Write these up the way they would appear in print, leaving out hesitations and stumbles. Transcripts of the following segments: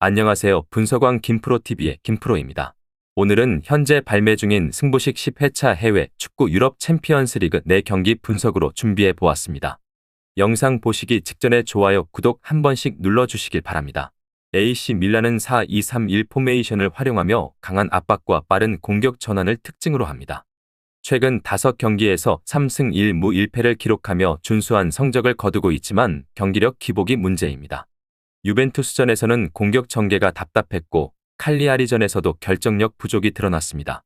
안녕하세요. 분석왕 김프로TV의 김프로입니다. 오늘은 현재 발매 중인 승부식 10회차 해외 축구 유럽 챔피언스 리그 4경기 분석으로 준비해 보았습니다. 영상 보시기 직전에 좋아요, 구독 한 번씩 눌러주시길 바랍니다. AC 밀란은 4-2-3-1 포메이션을 활용하며 강한 압박과 빠른 공격 전환을 특징으로 합니다. 최근 5경기에서 3승 1무 1패를 기록하며 준수한 성적을 거두고 있지만 경기력 기복이 문제입니다. 유벤투스전에서는 공격 전개가 답답했고 칼리아리전에서도 결정력 부족이 드러났습니다.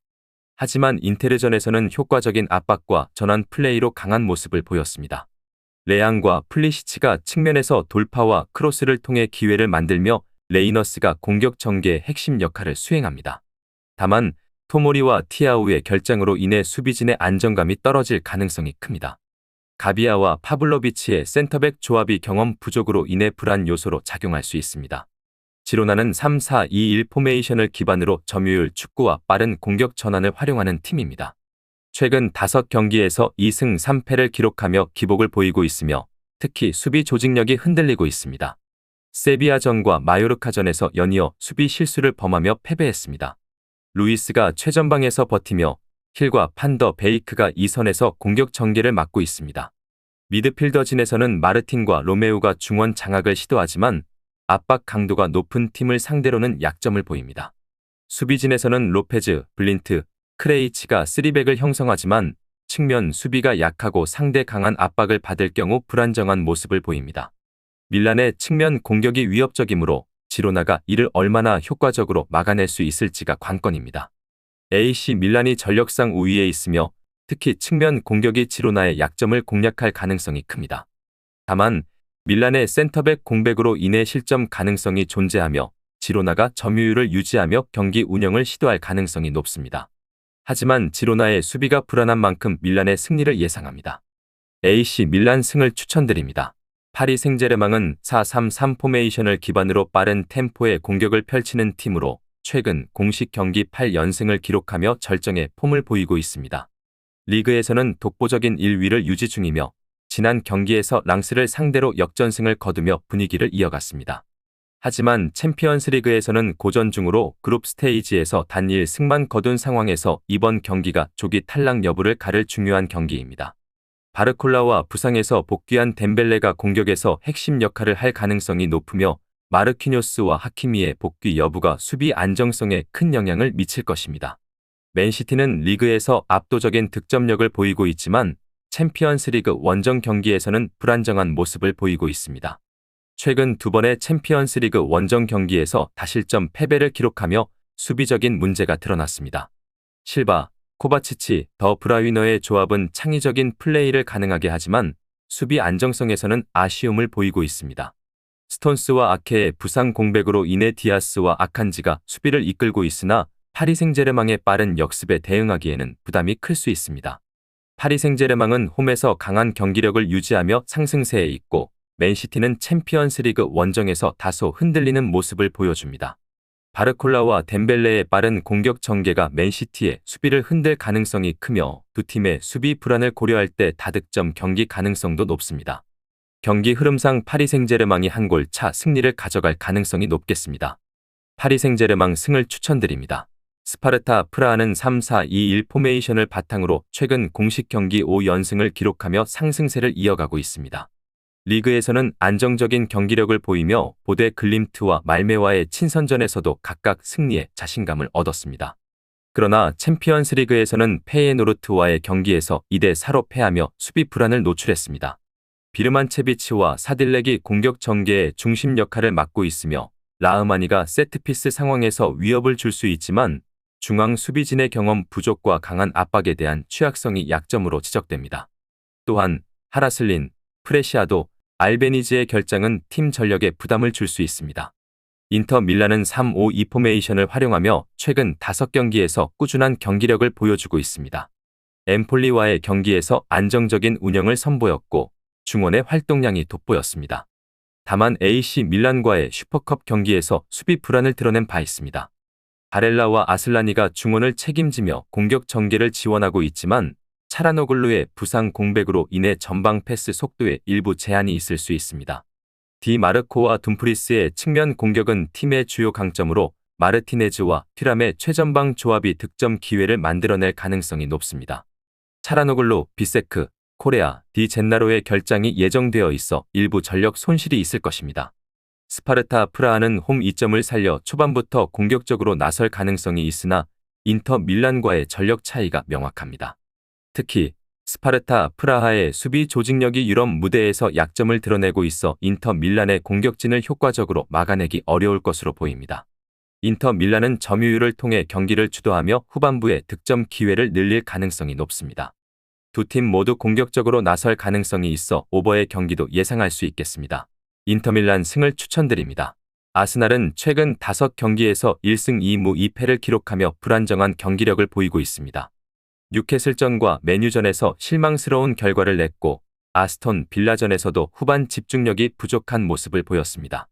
하지만 인테르전에서는 효과적인 압박과 전환 플레이로 강한 모습을 보였습니다. 레앙과 플리시치가 측면에서 돌파와 크로스를 통해 기회를 만들며 레이너스가 공격 전개의 핵심 역할을 수행합니다. 다만 토모리와 티아우의 결장으로 인해 수비진의 안정감이 떨어질 가능성이 큽니다. 가비아와 파블로비치의 센터백 조합이 경험 부족으로 인해 불안 요소로 작용할 수 있습니다. 지로나는 3-4-2-1 포메이션을 기반으로 점유율 축구와 빠른 공격 전환을 활용하는 팀입니다. 최근 5경기에서 2승 3패를 기록하며 기복을 보이고 있으며 특히 수비 조직력이 흔들리고 있습니다. 세비야전과 마요르카전에서 연이어 수비 실수를 범하며 패배했습니다. 루이스가 최전방에서 버티며 힐과 판더 베이크가 2선에서 공격 전개를 맡고 있습니다. 미드필더진에서는 마르틴과 로메우가 중원 장악을 시도하지만 압박 강도가 높은 팀을 상대로는 약점을 보입니다. 수비진에서는 로페즈, 블린트, 크레이치가 3백을 형성하지만 측면 수비가 약하고 상대 강한 압박을 받을 경우 불안정한 모습을 보입니다. 밀란의 측면 공격이 위협적이므로 지로나가 이를 얼마나 효과적으로 막아낼 수 있을지가 관건입니다. AC 밀란이 전력상 우위에 있으며 특히 측면 공격이 지로나의 약점을 공략할 가능성이 큽니다. 다만 밀란의 센터백 공백으로 인해 실점 가능성이 존재하며 지로나가 점유율을 유지하며 경기 운영을 시도할 가능성이 높습니다. 하지만 지로나의 수비가 불안한 만큼 밀란의 승리를 예상합니다. AC 밀란 승을 추천드립니다. 파리 생제르맹은 4-3-3 포메이션을 기반으로 빠른 템포의 공격을 펼치는 팀으로 최근 공식 경기 8연승을 기록하며 절정의 폼을 보이고 있습니다. 리그에서는 독보적인 1위를 유지 중이며 지난 경기에서 랑스를 상대로 역전승을 거두며 분위기를 이어갔습니다. 하지만 챔피언스 리그에서는 고전 중으로 그룹 스테이지에서 단 1승만 거둔 상황에서 이번 경기가 조기 탈락 여부를 가를 중요한 경기입니다. 바르콜라와 부상에서 복귀한 덴벨레가 공격에서 핵심 역할을 할 가능성이 높으며 마르키뇨스와 하키미의 복귀 여부가 수비 안정성에 큰 영향을 미칠 것입니다. 맨시티는 리그에서 압도적인 득점력을 보이고 있지만 챔피언스 리그 원정 경기에서는 불안정한 모습을 보이고 있습니다. 최근 2번의 챔피언스 리그 원정 경기에서 다실점 패배를 기록하며 수비적인 문제가 드러났습니다. 실바, 코바치치, 더 브라위너의 조합은 창의적인 플레이를 가능하게 하지만 수비 안정성에서는 아쉬움을 보이고 있습니다. 스톤스와 아케의 부상 공백으로 인해 디아스와 아칸지가 수비를 이끌고 있으나 파리 생제르맹의 빠른 역습에 대응하기에는 부담이 클 수 있습니다. 파리 생제르맹은 홈에서 강한 경기력을 유지하며 상승세에 있고 맨시티는 챔피언스 리그 원정에서 다소 흔들리는 모습을 보여줍니다. 바르콜라와 덴벨레의 빠른 공격 전개가 맨시티의 수비를 흔들 가능성이 크며 두 팀의 수비 불안을 고려할 때 다득점 경기 가능성도 높습니다. 경기 흐름상 파리 생제르맹이 한 골 차 승리를 가져갈 가능성이 높겠습니다. 파리 생제르맹 승을 추천드립니다. 스파르타 프라하는 3-4-2-1 포메이션을 바탕으로 최근 공식 경기 5연승을 기록하며 상승세를 이어가고 있습니다. 리그에서는 안정적인 경기력을 보이며 보데 글림트와 말메와의 친선전에서도 각각 승리에 자신감을 얻었습니다. 그러나 챔피언스 리그에서는 페예노르트와의 경기에서 2-4로 패하며 수비 불안을 노출했습니다. 비르만체비치와 사딜렉이 공격 전개의 중심 역할을 맡고 있으며 라흐마니가 세트피스 상황에서 위협을 줄 수 있지만 중앙 수비진의 경험 부족과 강한 압박에 대한 취약성이 약점으로 지적됩니다. 또한 하라슬린, 프레시아도, 알베니지의 결장은 팀 전력에 부담을 줄 수 있습니다. 인터 밀란은 3-5-2 포메이션을 활용하며 최근 5경기에서 꾸준한 경기력을 보여주고 있습니다. 엠폴리와의 경기에서 안정적인 운영을 선보였고 중원의 활동량이 돋보였습니다. 다만 AC 밀란과의 슈퍼컵 경기에서 수비 불안을 드러낸 바 있습니다. 바렐라와 아슬라니가 중원을 책임지며 공격 전개를 지원하고 있지만 차라노글루의 부상 공백으로 인해 전방 패스 속도에 일부 제한이 있을 수 있습니다. 디마르코와 둠프리스의 측면 공격은 팀의 주요 강점으로 마르티네즈와 튀람의 최전방 조합이 득점 기회를 만들어낼 가능성이 높습니다. 차라노글루, 비세크, 코레아, 디 젠나로의 결장이 예정되어 있어 일부 전력 손실이 있을 것입니다. 스파르타 프라하는 홈 이점을 살려 초반부터 공격적으로 나설 가능성이 있으나 인터 밀란과의 전력 차이가 명확합니다. 특히 스파르타 프라하의 수비 조직력이 유럽 무대에서 약점을 드러내고 있어 인터 밀란의 공격진을 효과적으로 막아내기 어려울 것으로 보입니다. 인터 밀란은 점유율을 통해 경기를 주도하며 후반부에 득점 기회를 늘릴 가능성이 높습니다. 두 팀 모두 공격적으로 나설 가능성이 있어 오버의 경기도 예상할 수 있겠습니다. 인터밀란 승을 추천드립니다. 아스날은 최근 5경기에서 1승 2무 2패를 기록하며 불안정한 경기력을 보이고 있습니다. 뉴캐슬전과 메뉴전에서 실망스러운 결과를 냈고 아스톤 빌라전에서도 후반 집중력이 부족한 모습을 보였습니다.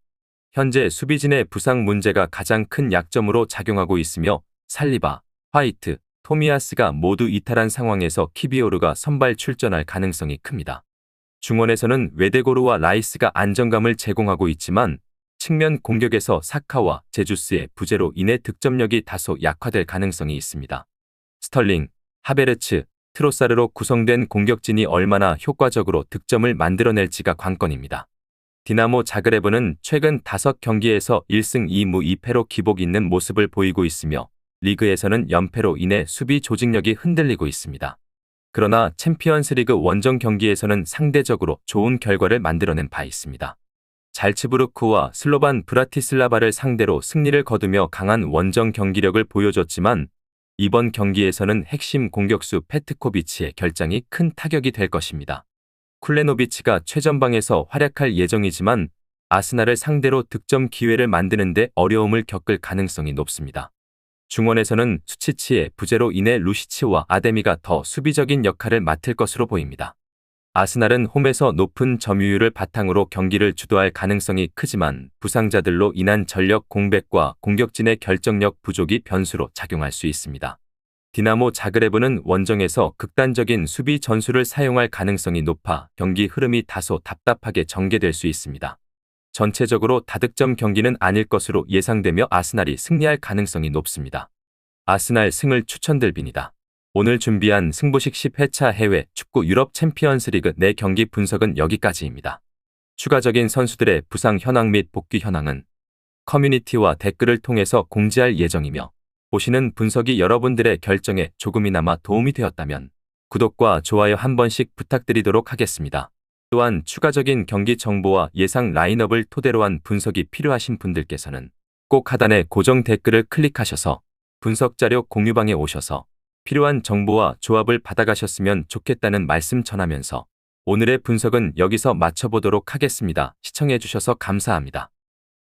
현재 수비진의 부상 문제가 가장 큰 약점으로 작용하고 있으며 살리바, 화이트, 토미야스가 모두 이탈한 상황에서 키비오르가 선발 출전할 가능성이 큽니다. 중원에서는 웨데고르와 라이스가 안정감을 제공하고 있지만 측면 공격에서 사카와 제주스의 부재로 인해 득점력이 다소 약화될 가능성이 있습니다. 스털링, 하베르츠, 트로사르로 구성된 공격진이 얼마나 효과적으로 득점을 만들어낼지가 관건입니다. 디나모 자그레브는 최근 5경기에서 1승 2무 2패로 기복 있는 모습을 보이고 있으며 리그에서는 연패로 인해 수비 조직력이 흔들리고 있습니다. 그러나 챔피언스리그 원정 경기에서는 상대적으로 좋은 결과를 만들어낸 바 있습니다. 잘츠부르크와 슬로반 브라티슬라바를 상대로 승리를 거두며 강한 원정 경기력을 보여줬지만 이번 경기에서는 핵심 공격수 페트코비치의 결장이 큰 타격이 될 것입니다. 쿨레노비치가 최전방에서 활약할 예정이지만 아스날을 상대로 득점 기회를 만드는데 어려움을 겪을 가능성이 높습니다. 중원에서는 수치치의 부재로 인해 루시치와 아데미가 더 수비적인 역할을 맡을 것으로 보입니다. 아스날은 홈에서 높은 점유율을 바탕으로 경기를 주도할 가능성이 크지만 부상자들로 인한 전력 공백과 공격진의 결정력 부족이 변수로 작용할 수 있습니다. 디나모 자그레브는 원정에서 극단적인 수비 전술을 사용할 가능성이 높아 경기 흐름이 다소 답답하게 전개될 수 있습니다. 전체적으로 다득점 경기는 아닐 것으로 예상되며 아스날이 승리할 가능성이 높습니다. 아스날 승을 추천드립니다. 오늘 준비한 승부식 10회차 해외 축구 유럽 챔피언스 리그 4경기 분석은 여기까지입니다. 추가적인 선수들의 부상 현황 및 복귀 현황은 커뮤니티와 댓글을 통해서 공지할 예정이며 보시는 분석이 여러분들의 결정에 조금이나마 도움이 되었다면 구독과 좋아요 한 번씩 부탁드리도록 하겠습니다. 또한 추가적인 경기 정보와 예상 라인업을 토대로 한 분석이 필요하신 분들께서는 꼭 하단의 고정 댓글을 클릭하셔서 분석 자료 공유방에 오셔서 필요한 정보와 조합을 받아가셨으면 좋겠다는 말씀 전하면서 오늘의 분석은 여기서 마쳐보도록 하겠습니다. 시청해주셔서 감사합니다.